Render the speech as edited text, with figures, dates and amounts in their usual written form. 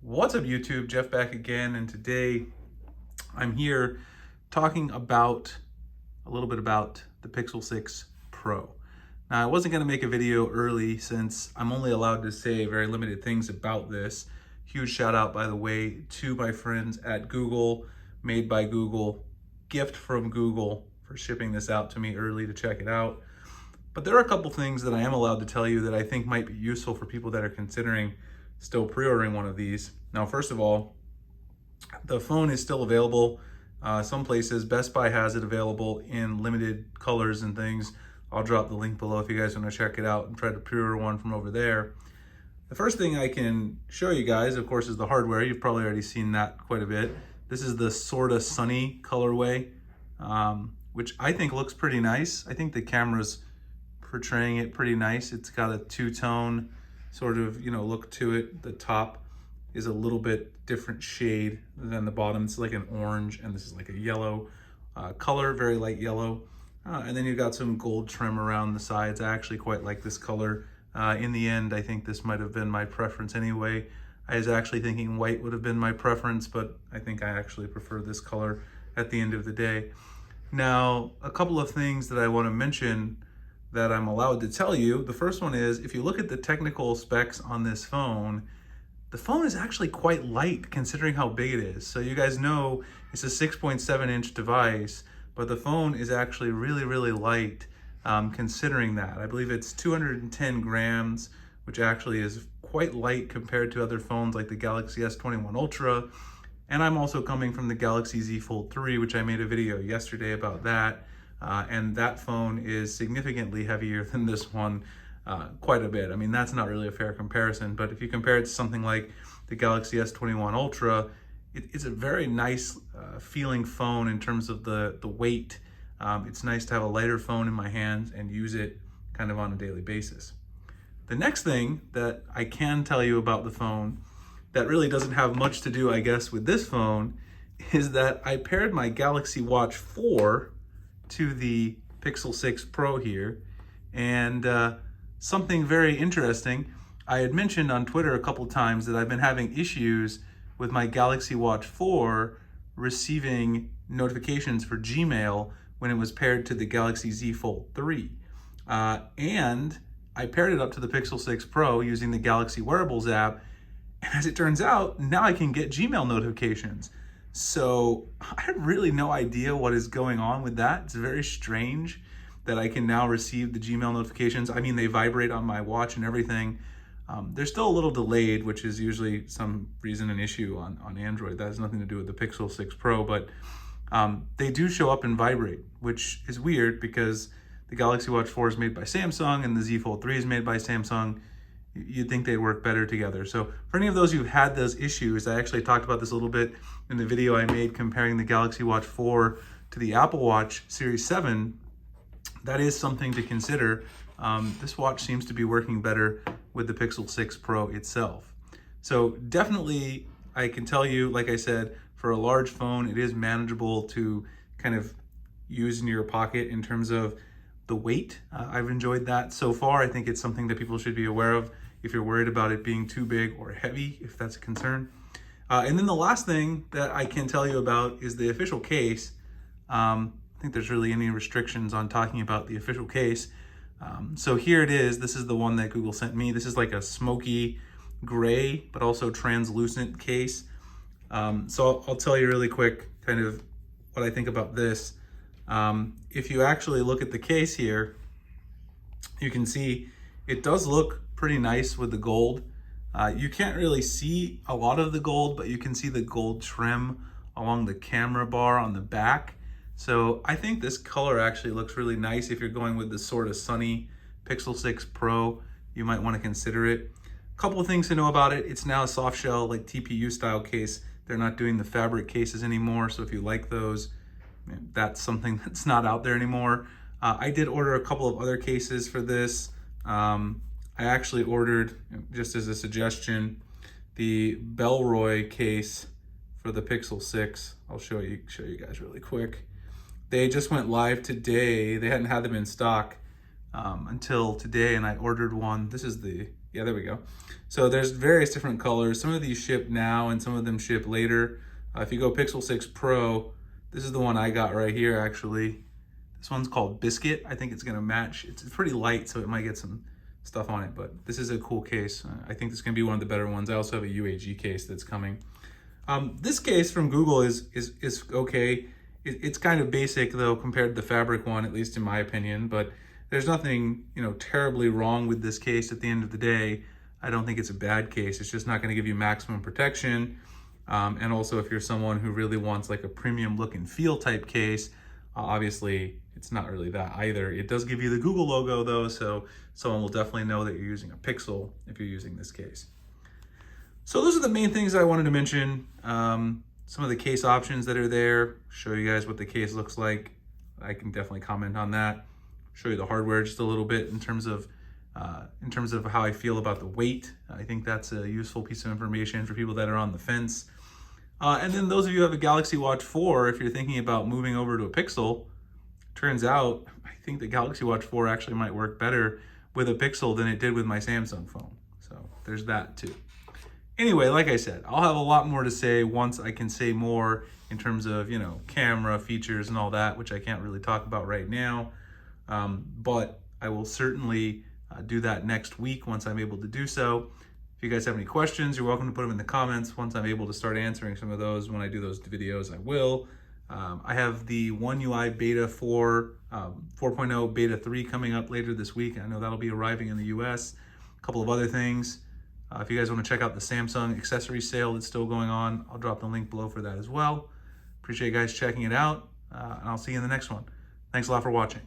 What's up YouTube, Jeff back again, and today I'm here talking about a little bit about the Pixel 6 Pro. Now I wasn't going to make a video early since I'm only allowed to say very limited things about this. Huge shout out, by the way, to my friends at Google, Made by Google, gift from Google for shipping this out to me early to check it out. But there are a couple things that I am allowed to tell you that I think might be useful for people that are considering still pre-ordering one of these. Now, first of all, the phone is still available. Some places, Best Buy has it available in limited colors and things. I'll drop the link below if you guys want to check it out and try to pre-order one from over there. The first thing I can show you guys, of course, is the hardware. You've probably already seen that quite a bit. This is the Sorta Sunny colorway, which I think looks pretty nice. I think the camera's portraying it pretty nice. It's got a two-tone sort of, look to it. The top is a little bit different shade than the bottom. It's like an orange, and this is like a yellow color, very light yellow. And then you've got some gold trim around the sides. I actually quite like this color. In the end, I think this might have been my preference anyway. I was actually thinking white would have been my preference, but I think I actually prefer this color at the end of the day. Now, a couple of things that I want to mention that I'm allowed to tell you. The first one is, if you look at the technical specs on this phone, the phone is actually quite light considering how big it is. So you guys know it's a 6.7 inch device, but the phone is actually really, really light considering that. I believe it's 210 grams, which actually is quite light compared to other phones like the Galaxy S21 Ultra. And I'm also coming from the Galaxy Z Fold 3, which I made a video yesterday about that. And that phone is significantly heavier than this one, quite a bit. I mean, that's not really a fair comparison, but if you compare it to something like the Galaxy S21 Ultra, it's a very nice feeling phone in terms of the weight. It's nice to have a lighter phone in my hands and use it kind of on a daily basis. The next thing that I can tell you about the phone that really doesn't have much to do, I guess, with this phone is that I paired my Galaxy Watch 4 to the Pixel 6 Pro here, and something very interesting. I had mentioned on Twitter a couple times that I've been having issues with my Galaxy Watch 4 receiving notifications for Gmail when it was paired to the Galaxy Z Fold 3. And I paired it up to the Pixel 6 Pro using the Galaxy Wearables app, and as it turns out, now I can get Gmail notifications. So I have really no idea what is going on with that. It's very strange that I can now receive the Gmail notifications. I mean, they vibrate on my watch and everything. They're still a little delayed, which is usually some reason an issue on Android. That has nothing to do with the Pixel 6 Pro, but they do show up and vibrate, which is weird because the Galaxy Watch 4 is made by Samsung and the Z Fold 3 is made by Samsung. You'd think they'd work better together. So for any of those who've had those issues, I actually talked about this a little bit in the video I made comparing the Galaxy Watch 4 to the Apple Watch Series 7. That is something to consider. This watch seems to be working better with the Pixel 6 Pro itself. So definitely, I can tell you, like I said, for a large phone, it is manageable to kind of use in your pocket in terms of the weight. I've enjoyed that so far. I think it's something that people should be aware of if you're worried about it being too big or heavy, if that's a concern. And then the last thing that I can tell you about is the official case. I think there's really any restrictions on talking about the official case. So here it is. This is the one that Google sent me. This is like a smoky gray, but also translucent case. So I'll tell you really quick kind of what I think about this. If you actually look at the case here, you can see it does look pretty nice with the gold. You can't really see a lot of the gold, but you can see the gold trim along the camera bar on the back. So I think this color actually looks really nice. If you're going with the Sorta Sunny Pixel 6 Pro, you might want to consider it. A couple of things to know about it. It's now a soft shell, like TPU style case. They're not doing the fabric cases anymore. So if you like those, that's something that's not out there anymore. I did order a couple of other cases for this. I actually ordered, just as a suggestion, the Bellroy case for the Pixel 6. I'll show you guys really quick. They just went live today. They hadn't had them in stock until today, and I ordered one. This is the Yeah, there we go. So there's various different colors. Some of these ship now and some of them ship later. If you go Pixel 6 Pro, this is the one I got right here actually. This one's called Biscuit. I think it's gonna match. It's pretty light, so it might get some stuff on it, but this is a cool case. I think this is gonna be one of the better ones. I also have a UAG case that's coming. This case from Google is okay. It's kind of basic though compared to the Fabric one, at least in my opinion, but there's nothing, you know, terribly wrong with this case at the end of the day. I don't think it's a bad case. It's just not going to give you maximum protection. And also if you're someone who really wants like a premium look and feel type case, obviously it's not really that either. It does give you the Google logo though, so someone will definitely know that you're using a Pixel if you're using this case. So those are the main things I wanted to mention. Some of the case options that are there, show you guys what the case looks like. I can definitely comment on that. Show you the hardware just a little bit in terms of how I feel about the weight. I think that's a useful piece of information for people that are on the fence. And then those of you who have a Galaxy Watch 4, if you're thinking about moving over to a Pixel, turns out I think the Galaxy Watch 4 actually might work better with a Pixel than it did with my Samsung phone. So there's that too. Anyway, like I said, I'll have a lot more to say once I can say more in terms of, you know, camera features and all that, which I can't really talk about right now. But I will certainly do that next week once I'm able to do so. If you guys have any questions, you're welcome to put them in the comments. Once I'm able to start answering some of those, when I do those videos, I will. I have the One UI Beta 4, 4.0 Beta 3 coming up later this week. I know that'll be arriving in the US. A couple of other things. If you guys want to check out the Samsung accessory sale that's still going on, I'll drop the link below for that as well. Appreciate you guys checking it out, and I'll see you in the next one. Thanks a lot for watching.